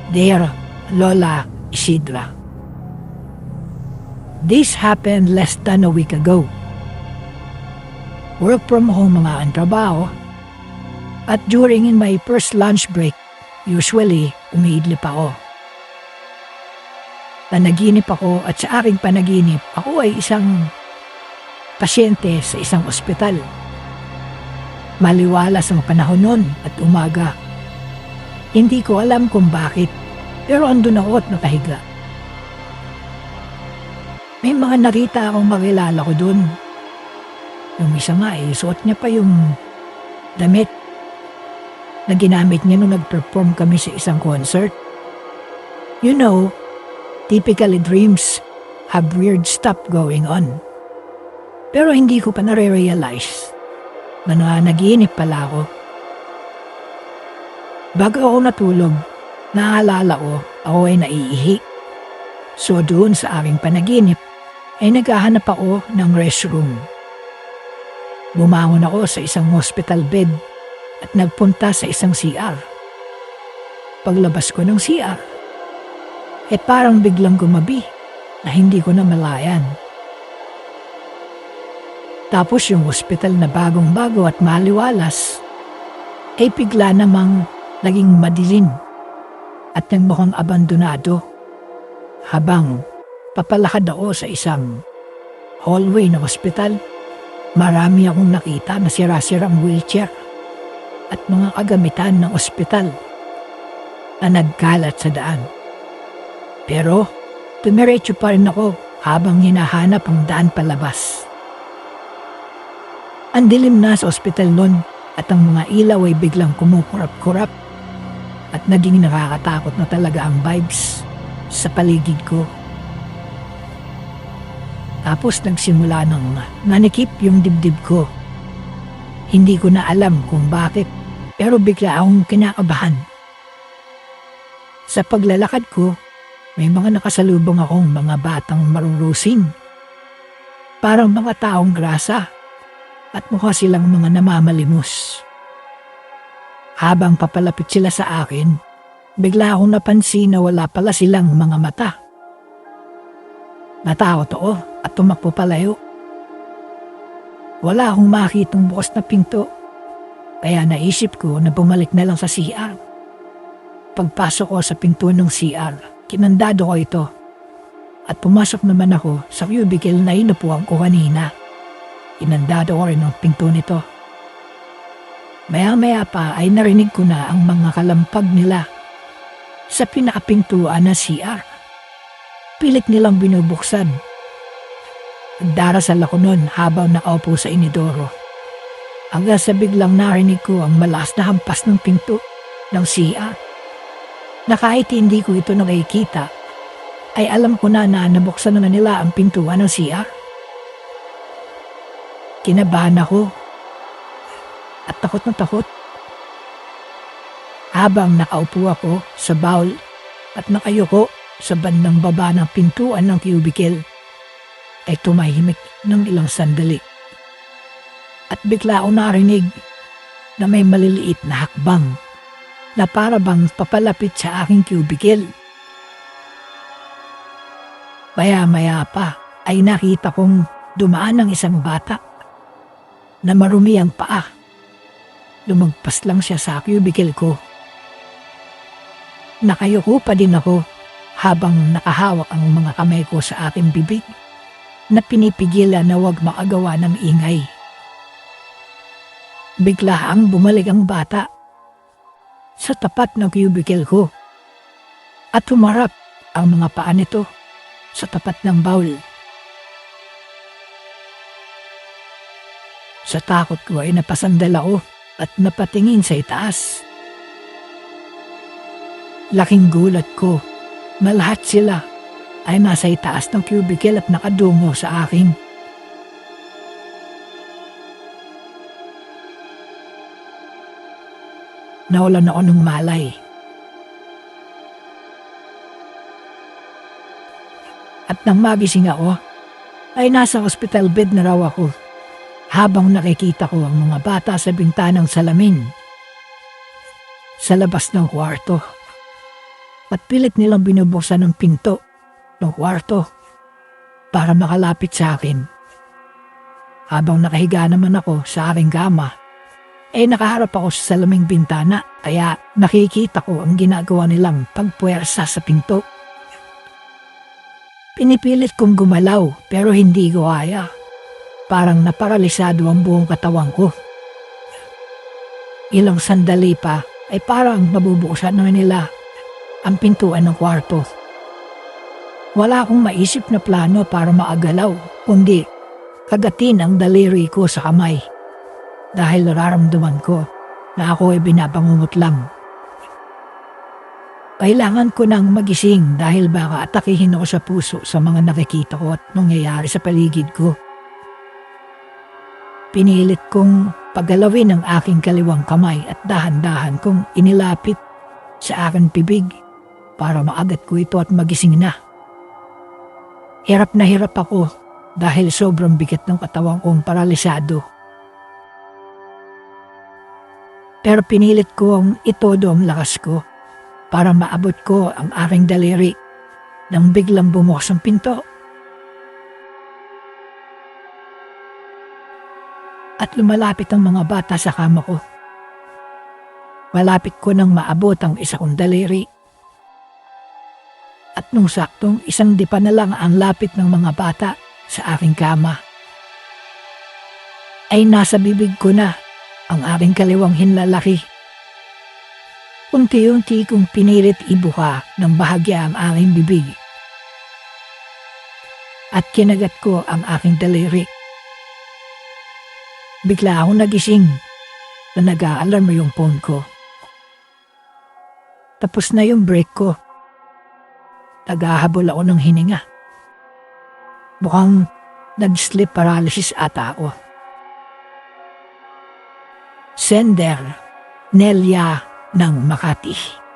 Dear Lola Isidra, this happened less than a week ago. Work from home mga ang trabaho, at during in my first lunch break, usually umiidlip ako. Panaginip ako at sa aking panaginip, ako ay isang pasyente sa isang ospital. Maliwalas ang panahon nun at umaga. Hindi ko alam kung bakit, pero andun ako at nakahiga. May mga nakita akong makilala ko dun. Yung isa nga suot niya pa yung damit na ginamit niya nung nag-perform kami sa isang concert. You know, typically dreams have weird stuff going on. Pero hindi ko pa nare-realize na nanaginip pala ako. Bago ako natulog, naalala ko ako ay naiihi. So doon sa aking panaginip ay naghahanap ako ng restroom. Bumangon ako sa isang hospital bed at nagpunta sa isang CR. Paglabas ko ng CR, parang biglang gumabi na hindi ko na malayan. Tapos yung hospital na bagong-bago at maliwalas ay bigla namang naging madilim at mukhang abandonado. Habang papalakad ako sa isang hallway ng hospital, marami akong nakita na sira-sirang wheelchair at mga kagamitan ng ospital na nagkalat sa daan. Pero tumiretso pa rin ako habang hinahanap ang daan palabas. Ang dilim na sa ospital nun at ang mga ilaw ay biglang kumukurap-kurap at naging nakakatakot na talaga ang vibes sa paligid ko. Tapos nagsimula ng nanikip yung dibdib ko. Hindi ko na alam kung bakit, pero bigla akong kinakabahan. Sa paglalakad ko, may mga nakasalubong akong mga batang marurusing. Parang mga taong grasa at mukha silang mga namamalimos. Habang papalapit sila sa akin, bigla akong napansin na wala pala silang mga mata. Natakot ako at tumakbo palayo. Wala akong makitang bukas na pinto, kaya naisip ko na bumalik na lang sa CR. Pagpasok ko sa pinto ng CR, kinandado ko ito at pumasok naman ako sa cubicle na inupuan ko kanina. Kinandado ko rin ang pinto nito. Maya-maya pa ay narinig ko na ang mga kalampag nila sa pinakapintuan na CR. Pilit nilang binubuksan. Nagdarasal ako nun habang nakaupo sa inidoro. Hanggang sa biglang narinig ko ang malakas na hampas ng pinto ng CR. Na kahit hindi ko ito nakikita, ay alam ko na nabuksan na nila ang pintuan ng CR. Kinabahan ako at takot na takot. Habang nakaupo ako sa bowl at nakayuko sa bandang baba ng pintuan ng cubicle, ay tumahimik ng ilang sandali. At bigla ako narinig na may maliliit na hakbang na para bang papalapit sa aking cubicle. Maya-maya pa ay nakita kong dumaan ng isang bata na marumi ang paa. Lumagpas lang siya sa cubicle ko. Nakayuko pa din ako habang nakahawak ang mga kamay ko sa aking bibig na pinipigilan na huwag makagawa ng ingay. Biglaang bumalik ang bata sa tapat ng cubicle ko at humarap ang mga paa nito sa tapat ng bowl. Sa takot ko ay napasandal ako at napatingin sa itaas. Laking gulat ko na lahat sila ay nasa itaas ng cubicle at nakadungo sa akin. Nawalan ako ng malay. At nang magising ako, ay nasa hospital bed na raw ako habang nakikita ko ang mga bata sa bintanang salamin sa labas ng kwarto. at pilit nilang binubuksan ng pinto ng kwarto para makalapit sa akin. Habang nakahiga naman ako sa aking kama, nakaharap ako sa salaming bintana kaya nakikita ko ang ginagawa nilang pagpuwersa sa pinto. Pinipilit kong gumalaw pero hindi ko kaya. Parang naparalisado ang buong katawan ko. Ilang sandali pa ay parang mabubuksan na nila ang pintuan ng kwarto. Wala akong maisip na plano para maagalaw, kundi kagatin ang daliri ko sa kamay dahil nararamdaman ko na ako ay binabangungot lang. Kailangan ko nang magising dahil baka atakihin ako sa puso sa mga nakikita ko at nangyayari sa paligid ko. Pinilit kong paggalawin ang aking kaliwang kamay at dahan-dahan kong inilapit sa aking bibig para maagat ko ito at magising na. Hirap na hirap ako dahil sobrang bigat ng katawan kong paralisado. Pero pinilit kong itodo ang lakas ko para maabot ko ang aking daliri nang biglang bumukas ang pinto. At lumalapit ang mga bata sa kama ko. Malapit ko nang maabot ang isa kong daliri. At nung saktong isang dipa na lang ang lapit ng mga bata sa aking kama, ay nasa bibig ko na ang aking kaliwang hinlalaki. Unti-unti kong pinilit ibuka ng bahagya ang aking bibig. At kinagat ko ang aking daliri. Bigla akong nagising na nag-aalarm yung phone ko. Tapos na yung break ko. Naghahabol ako ng hininga. Mukhang nag-sleep paralysis ata ako. Sender, Nelia ng Makati.